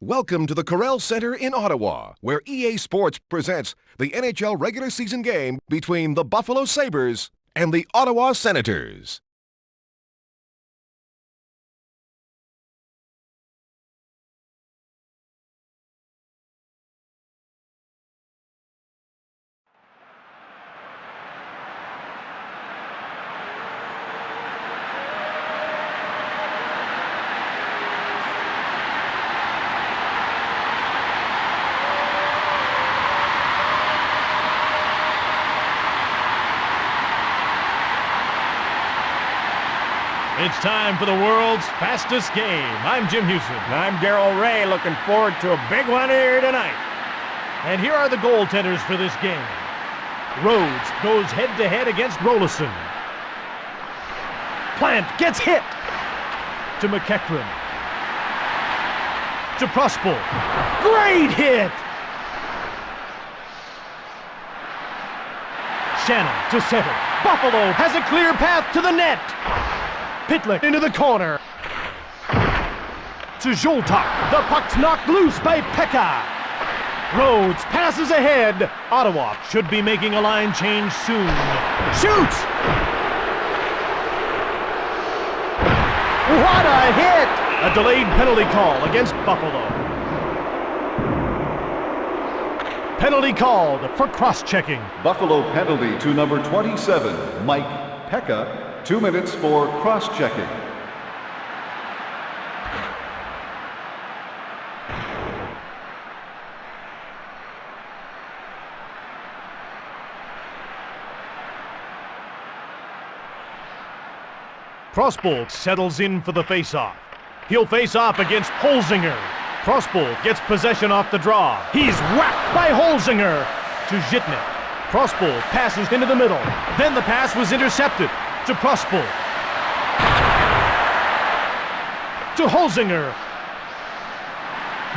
Welcome to the Corel Center in Ottawa, where EA Sports presents the NHL regular season game between the Buffalo Sabres and the Ottawa Senators. It's time for the world's fastest game. I'm Jim Houston. And I'm Darryl Ray, looking forward to a big one here tonight. And here are the goaltenders for this game. Rhodes goes head-to-head against Rolison. Plant gets hit to McEachran. To Prospal. Great hit! Shannon to center. Buffalo has a clear path to the net. Pitlick into the corner. To Zoltak. The puck's knocked loose by Pekka. Rhodes passes ahead. Ottawa should be making a line change soon. Shoots! What a hit! A delayed penalty call against Buffalo. Penalty called for cross-checking. Buffalo penalty to number 27, Mike Pekka. 2 minutes for cross-checking. Prospal settles in for the face-off. He'll face off against Holzinger. Prospal gets possession off the draw. He's whacked by Holzinger to Zhitnik. Prospal passes into the middle. Then the pass was intercepted to Prospal. To Holzinger.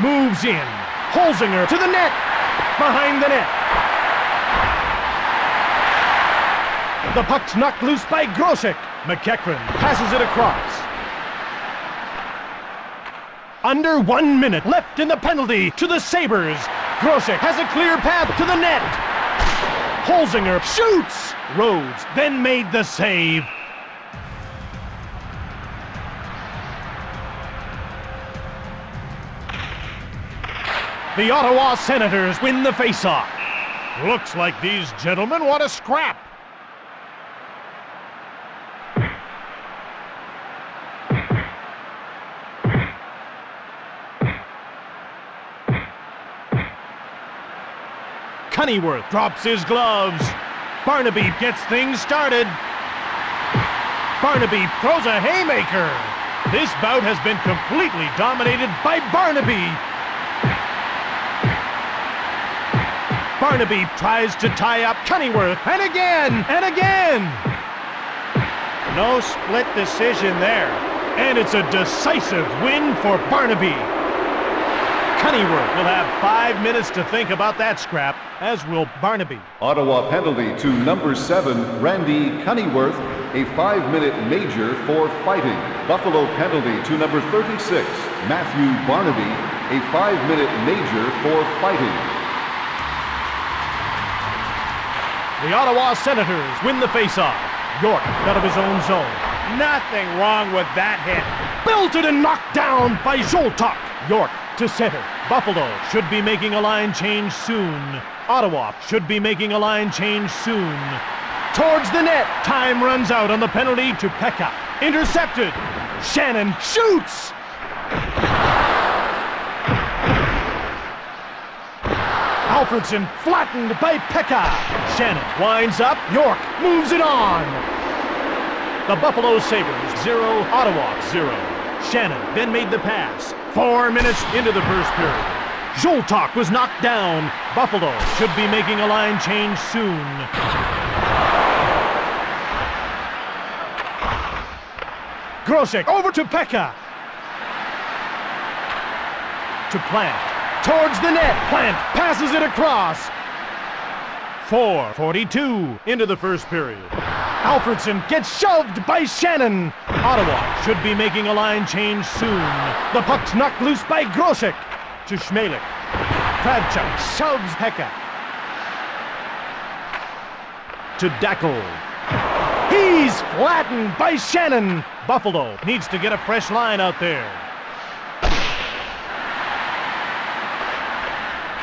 Moves in. Holzinger to the net. Behind the net. The puck's knocked loose by Grosek. McEachran passes it across. Under 1 minute left in the penalty to the Sabres. Grosek has a clear path to the net. Holzinger shoots. Rhodes then made the save. The Ottawa Senators win the face-off. Looks like these gentlemen want to scrap. Cunnyworth drops his gloves. Barnaby gets things started. Barnaby throws a haymaker. This bout has been completely dominated by Barnaby. Barnaby tries to tie up Cunnyworth, and again, and again. No split decision there. And it's a decisive win for Barnaby. Cunnyworth will have 5 minutes to think about that scrap, as will Barnaby. Ottawa penalty to number 7, Randy Cunnyworth, a 5-minute major for fighting. Buffalo penalty to number 36, Matthew Barnaby, a 5-minute major for fighting. The Ottawa Senators win the faceoff. York out of his own zone. Nothing wrong with that hit. Belted and knocked down by Zoltak. York to center. Buffalo should be making a line change soon. Ottawa should be making a line change soon. Towards the net. Time runs out on the penalty to Pekka. Intercepted. Shannon shoots. Alfredson flattened by Pekka. Shannon winds up. York moves it on. The Buffalo Sabres 0, Ottawa 0. Shannon then made the pass. 4 minutes into the first period. Zoltak was knocked down. Buffalo should be making a line change soon. Grosek over to Pekka. To Plant. Towards the net. Plant passes it across. 4:42 into the first period. Alfredson gets shoved by Shannon. Ottawa should be making a line change soon. The puck's knocked loose by Grosek. To Schmelik. Kravchuk shoves Pekka. To Dackel. He's flattened by Shannon. Buffalo needs to get a fresh line out there.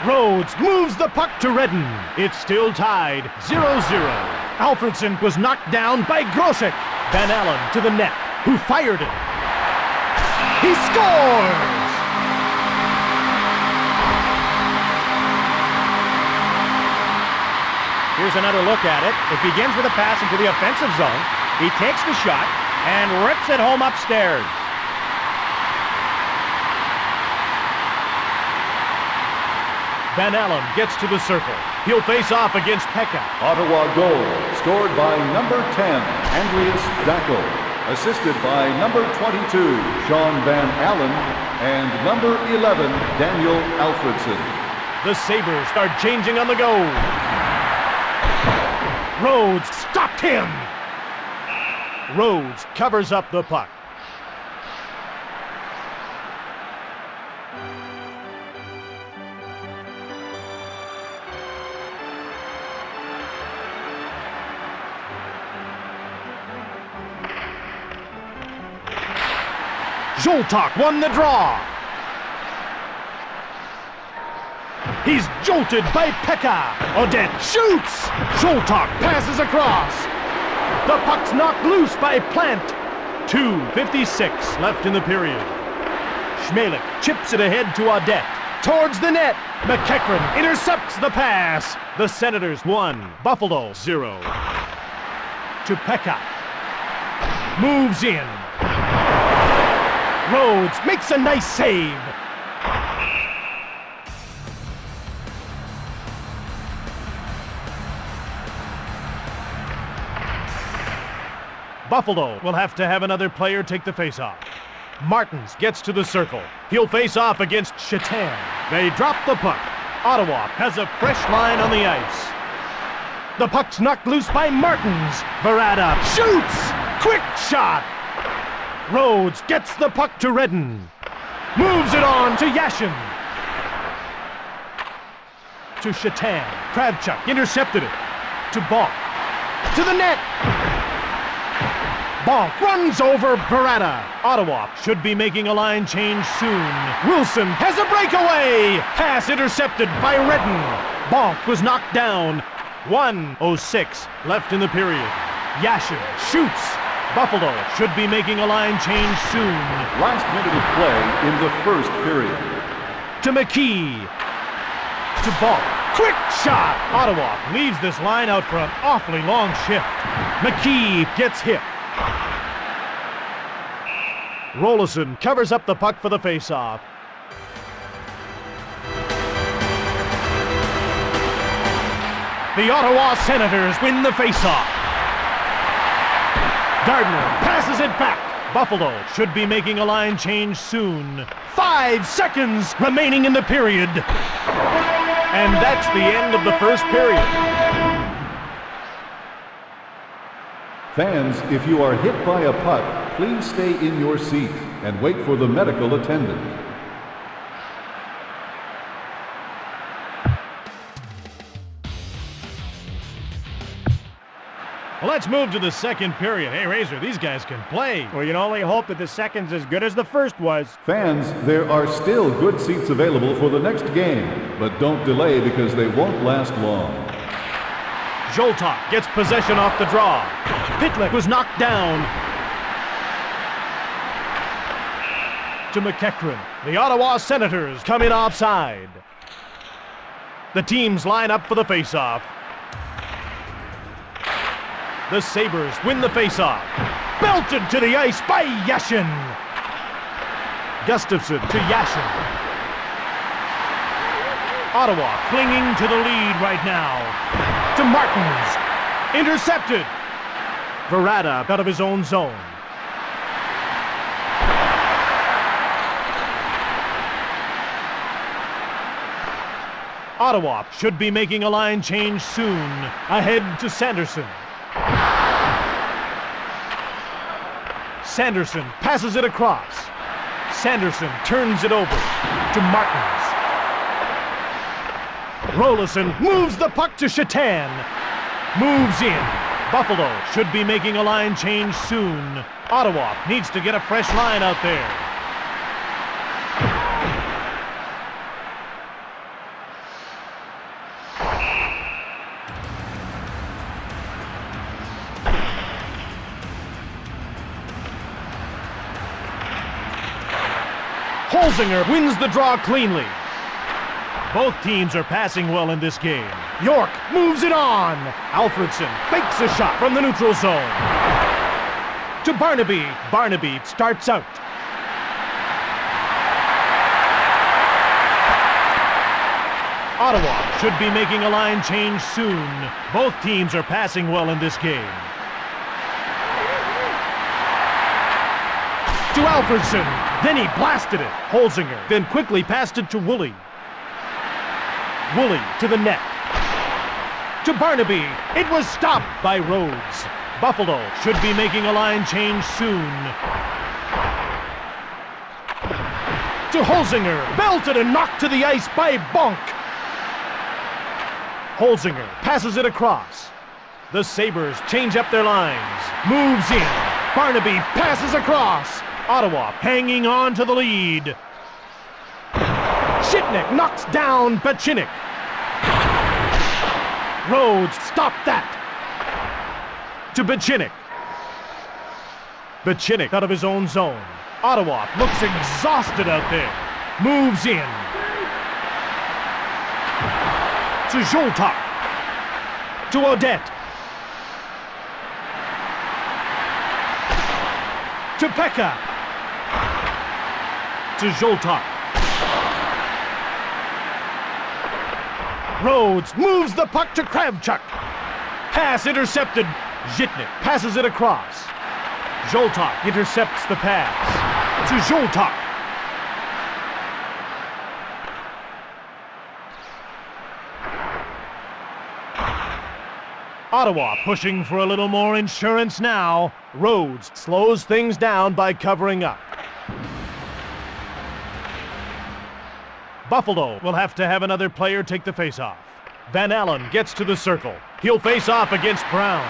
Rhodes moves the puck to Redden. It's still tied 0-0. Alfredson was knocked down by Grosek. Van Allen to the net, who fired it. He scores! Here's another look at it. It begins with a pass into the offensive zone. He takes the shot and rips it home upstairs. Van Allen gets to the circle. He'll face off against Pekka. Ottawa goal, scored by number 10, Andreas Dackel, assisted by number 22, Sean Van Allen, and number 11, Daniel Alfredson. The Sabres start changing on the go. Rhodes stopped him. Rhodes covers up the puck. Zoltak won the draw. He's jolted by Pekka. Odette shoots. Zoltak passes across. The puck's knocked loose by Plant. 2:56 left in the period. Schmelik chips it ahead to Odette. Towards the net. McEachran intercepts the pass. The Senators 1, Buffalo 0. To Pekka. Moves in. Rhodes makes a nice save. Buffalo will have to have another player take the faceoff. Martins gets to the circle. He'll face off against Chatan. They drop the puck. Ottawa has a fresh line on the ice. The puck's knocked loose by Martins. Verada shoots! Quick shot! Rhodes gets the puck to Redden. Moves it on to Yashin. To Chatan. Kravchuk intercepted it. To Bonk. To the net! Bonk runs over Verada. Ottawa should be making a line change soon. Wilson has a breakaway! Pass intercepted by Redden. Bonk was knocked down. 1:06 left in the period. Yashin shoots. Buffalo should be making a line change soon. Last minute of play in the first period. To McKee. To Bonk. Quick shot! Ottawa leaves this line out for an awfully long shift. McKee gets hit. Rolison covers up the puck for the faceoff. The Ottawa Senators win the faceoff. Gardner passes it back. Buffalo should be making a line change soon. 5 seconds remaining in the period. And that's the end of the first period. Fans, if you are hit by a puck, please stay in your seat and wait for the medical attendant. Let's move to the second period. Hey, Razor, these guys can play. Well, you can only hope that the second's as good as the first was. Fans, there are still good seats available for the next game, but don't delay because they won't last long. Zoltak gets possession off the draw. Pitlick was knocked down. To McEachran. The Ottawa Senators come in offside. The teams line up for the faceoff. The Sabres win the faceoff. Belted to the ice by Yashin. Gustafsson to Yashin. Ottawa clinging to the lead right now. To Martins. Intercepted. Verada out of his own zone. Ottawa should be making a line change soon. Ahead to Sanderson. Sanderson passes it across. Sanderson turns it over to Martins. Rolison moves the puck to Shatan. Moves in. Buffalo should be making a line change soon. Ottawa needs to get a fresh line out there. Holzinger wins the draw cleanly. Both teams are passing well in this game. York moves it on. Alfredson fakes a shot from the neutral zone. To Barnaby. Barnaby starts out. Ottawa should be making a line change soon. Both teams are passing well in this game. To Alfredson. Then he blasted it. Holzinger then quickly passed it to Woolley. Woolley to the net. To Barnaby. It was stopped by Rhodes. Buffalo should be making a line change soon. To Holzinger. Belted and knocked to the ice by Bonk. Holzinger passes it across. The Sabres change up their lines. Moves in. Barnaby passes across. Ottawa hanging on to the lead. Shitnik knocks down Bachinik. Rhodes stopped that. To Bachinik. Bachinik out of his own zone. Ottawa looks exhausted out there. Moves in. To Zoltak. To Odette. To Pekka. To Zoltak. Rhodes moves the puck to Kravchuk. Pass intercepted. Zhitnik passes it across. Zoltak intercepts the pass. To Zoltak. Ottawa pushing for a little more insurance now. Rhodes slows things down by covering up. Buffalo will have to have another player take the faceoff. Van Allen gets to the circle. He'll face off against Brown.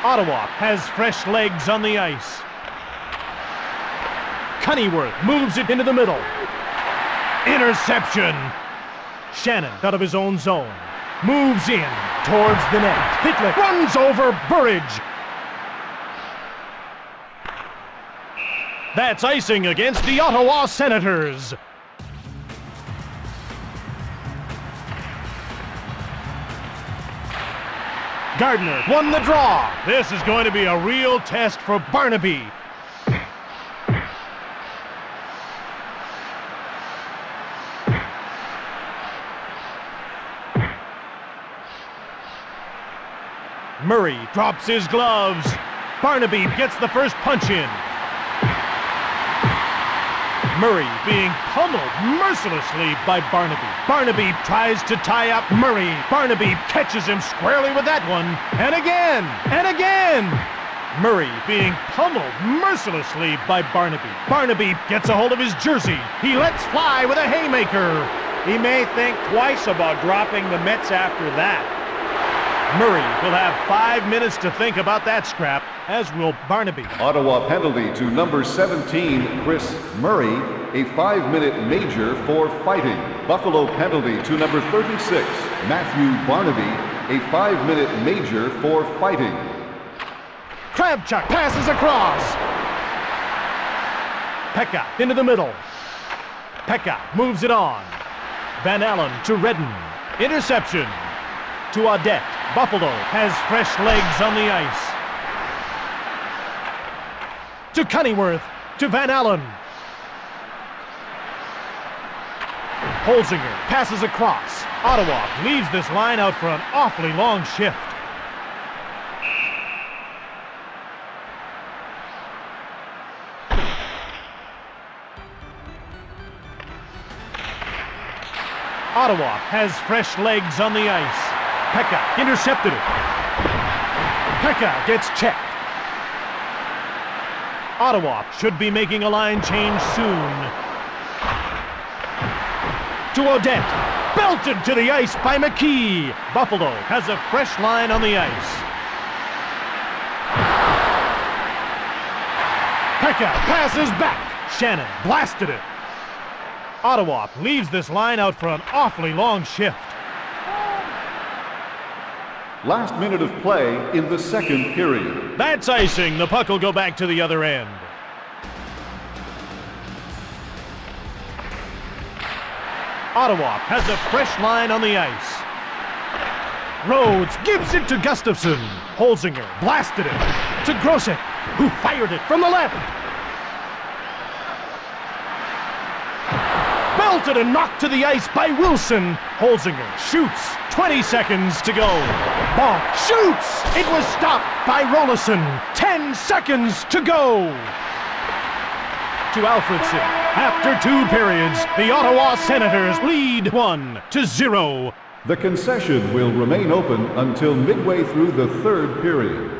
Ottawa has fresh legs on the ice. Cunneyworth moves it into the middle. Interception. Shannon out of his own zone. Moves in towards the net. Pitlick runs over Burridge. That's icing against the Ottawa Senators. Gardner won the draw. This is going to be a real test for Barnaby. Murray drops his gloves. Barnaby gets the first punch in. Murray being pummeled mercilessly by Barnaby. Barnaby tries to tie up Murray. Barnaby catches him squarely with that one. And again! And again! Murray being pummeled mercilessly by Barnaby. Barnaby gets a hold of his jersey. He lets fly with a haymaker. He may think twice about dropping the mitts after that. Murray will have 5 minutes to think about that scrap, as will Barnaby. Ottawa penalty to number 17, Chris Murray, a 5-minute major for fighting. Buffalo penalty to number 36, Matthew Barnaby, a 5-minute major for fighting. Kravchuk passes across. Pekka into the middle. Pekka moves it on. Van Allen to Redden. Interception to Audette. Buffalo has fresh legs on the ice. To Cunningworth. To Van Allen. Holzinger passes across. Ottawa leaves this line out for an awfully long shift. Ottawa has fresh legs on the ice. Pekka intercepted it. Pekka gets checked. Ottawa should be making a line change soon. To Audette. Belted to the ice by McKee. Buffalo has a fresh line on the ice. Pekka passes back. Shannon blasted it. Ottawa leaves this line out for an awfully long shift. Last minute of play in the second period. That's icing. The puck will go back to the other end. Ottawa has a fresh line on the ice. Rhodes gives it to Gustafsson. Holzinger blasted it to Grosek, who fired it from the left. Belted and knocked to the ice by Wilson. Holzinger shoots. 20 seconds to go. Bonk shoots. It was stopped by Rolison. 10 seconds to go. To Alfredson. After 2 periods, the Ottawa Senators lead 1-0. The concession will remain open until midway through the third period.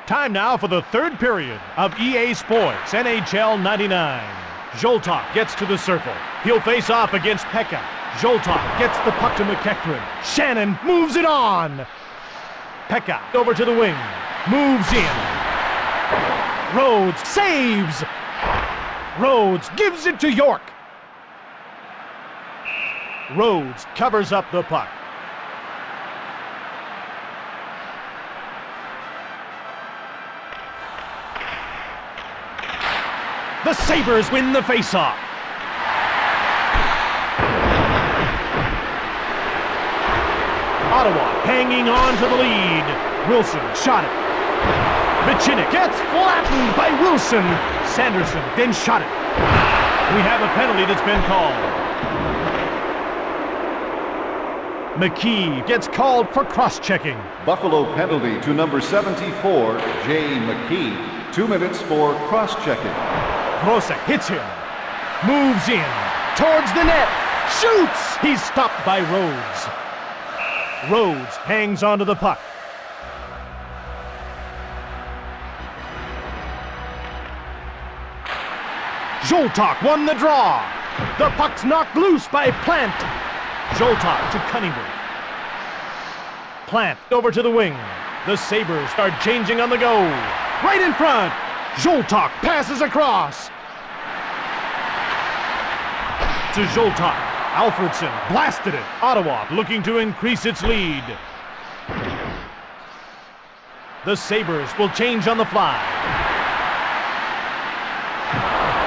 Time now for the third period of EA Sports NHL 99. Zoltok gets to the circle. He'll face off against Pekka. Zoltok gets the puck to McEachran. Shannon moves it on. Pekka over to the wing. Moves in. Rhodes saves. Rhodes gives it to York. Rhodes covers up the puck. The Sabres win the faceoff. Ottawa hanging on to the lead. Wilson shot it. Michinik gets flattened by Wilson. Sanderson then shot it. We have a penalty that's been called. McKee gets called for cross-checking. Buffalo penalty to number 74, Jay McKee. 2 minutes for cross-checking. Grosek hits him. Moves in. Towards the net. Shoots! He's stopped by Rhodes. Rhodes hangs onto the puck. Zoltok won the draw. The puck's knocked loose by Plant. Zoltok to Cunningworth. Plant over to the wing. The Sabres are changing on the go. Right in front. Zoltok passes across. To Zoltok. Alfredson blasted it. Ottawa looking to increase its lead. The Sabres will change on the fly.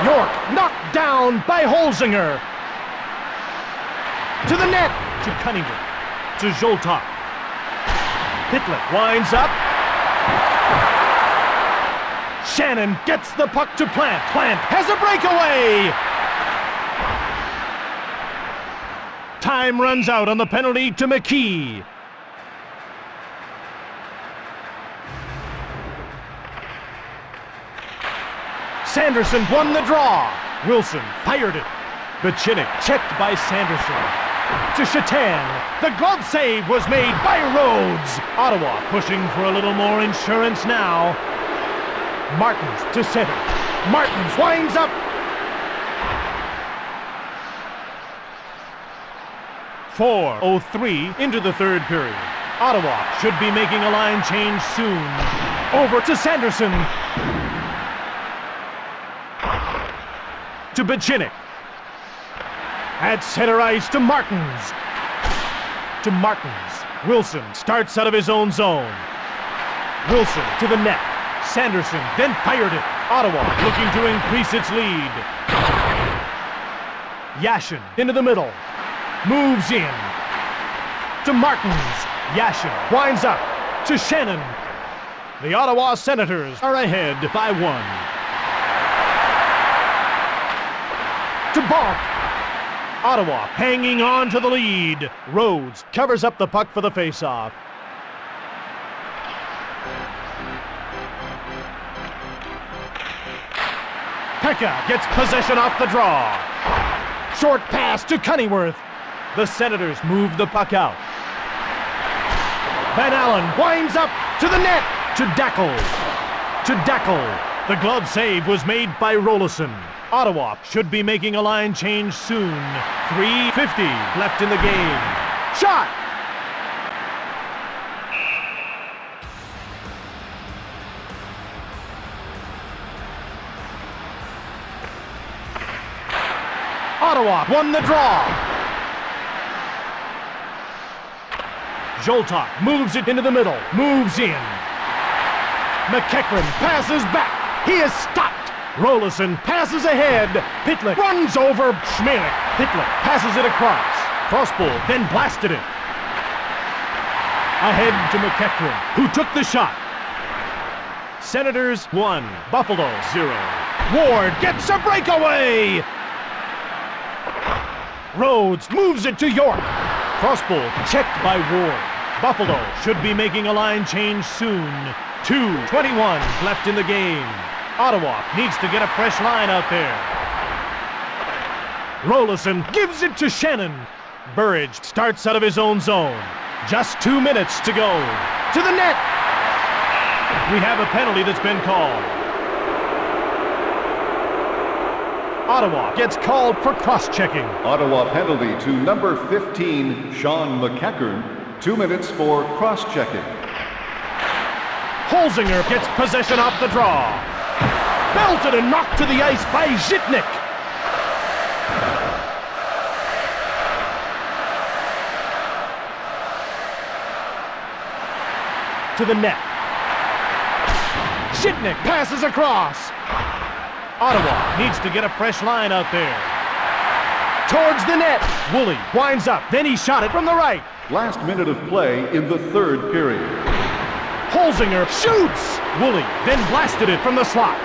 York knocked down by Holzinger. To the net. To Cunningworth. To Zoltok. Pitlick winds up. Shannon gets the puck to Plant. Plant has a breakaway. Time runs out on the penalty to McKee. Sanderson won the draw. Wilson fired it. Bacinic checked by Sanderson. To Shatan. The glove save was made by Rhodes. Ottawa pushing for a little more insurance now. Martins to center. Martins winds up. 4:03 into the third period. Ottawa should be making a line change soon. Over to Sanderson. To Bacinic. At center ice to Martins. To Martins. Wilson starts out of his own zone. Wilson to the net. Sanderson then fired it. Ottawa looking to increase its lead. Yashin into the middle. Moves in. To Martins. Yashin winds up. To Shannon. The Ottawa Senators are ahead by 1. To Balk. Ottawa hanging on to the lead. Rhodes covers up the puck for the faceoff. Pekka gets possession off the draw. Short pass to Cunneyworth. The Senators move the puck out. Van Allen winds up to the net. To Dackel. To Dackel. The glove save was made by Rolison. Ottawa should be making a line change soon. 3:50 left in the game. Shot! Ottawa won the draw. Zoltak moves it into the middle. Moves in. McEachran passes back. He is stopped. Rolison passes ahead. Pitlick runs over Schmelik. Pitlick passes it across. Crossbow then blasted it. Ahead to McEachran, who took the shot. Senators 1, Buffalo 0. Ward gets a breakaway. Rhodes moves it to York. Crossbow checked by Ward. Buffalo should be making a line change soon. 2:21 left in the game. Ottawa needs to get a fresh line out there. Rolison gives it to Shannon. Burridge starts out of his own zone. Just 2 minutes to go. To the net. We have a penalty that's been called. Ottawa gets called for cross-checking. Ottawa penalty to number 15, Sean McEachran. 2 minutes for cross-checking. Holzinger gets possession off the draw. Belted and knocked to the ice by Zhitnik. To the net. Zhitnik passes across. Ottawa needs to get a fresh line out there. Towards the net. Woolley winds up. Then he shot it from the right. Last minute of play in the third period. Holzinger shoots. Woolley then blasted it from the slot.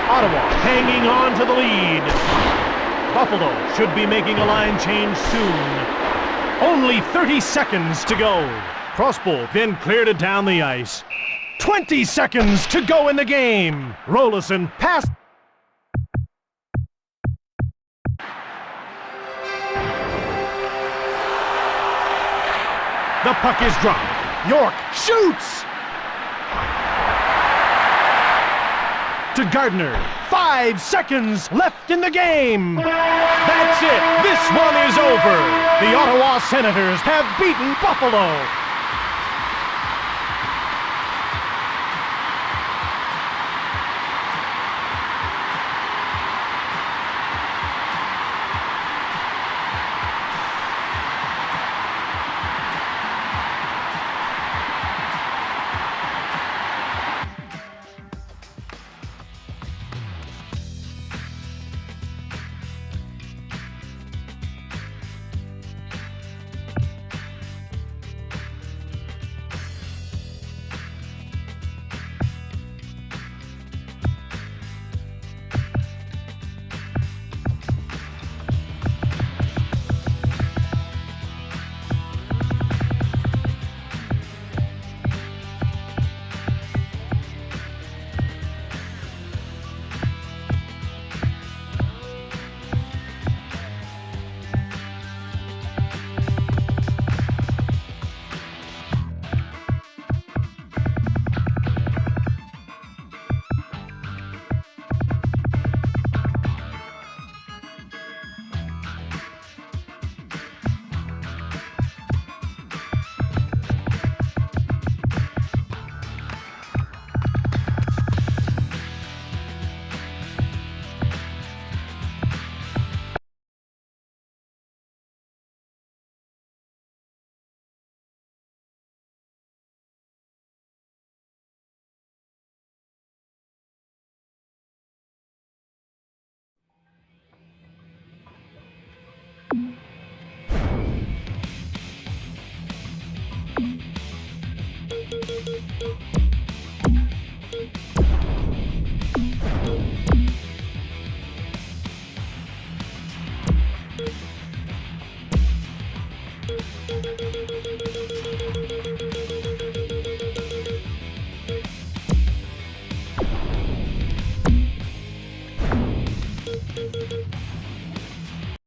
Ottawa hanging on to the lead. Buffalo should be making a line change soon. Only 30 seconds to go. Crossbow then cleared it down the ice. 20 seconds to go in the game. Rolison passed. The puck is dropped. York shoots. To Gardner. 5 seconds left in the game. That's it. This one is over. The Ottawa Senators have beaten Buffalo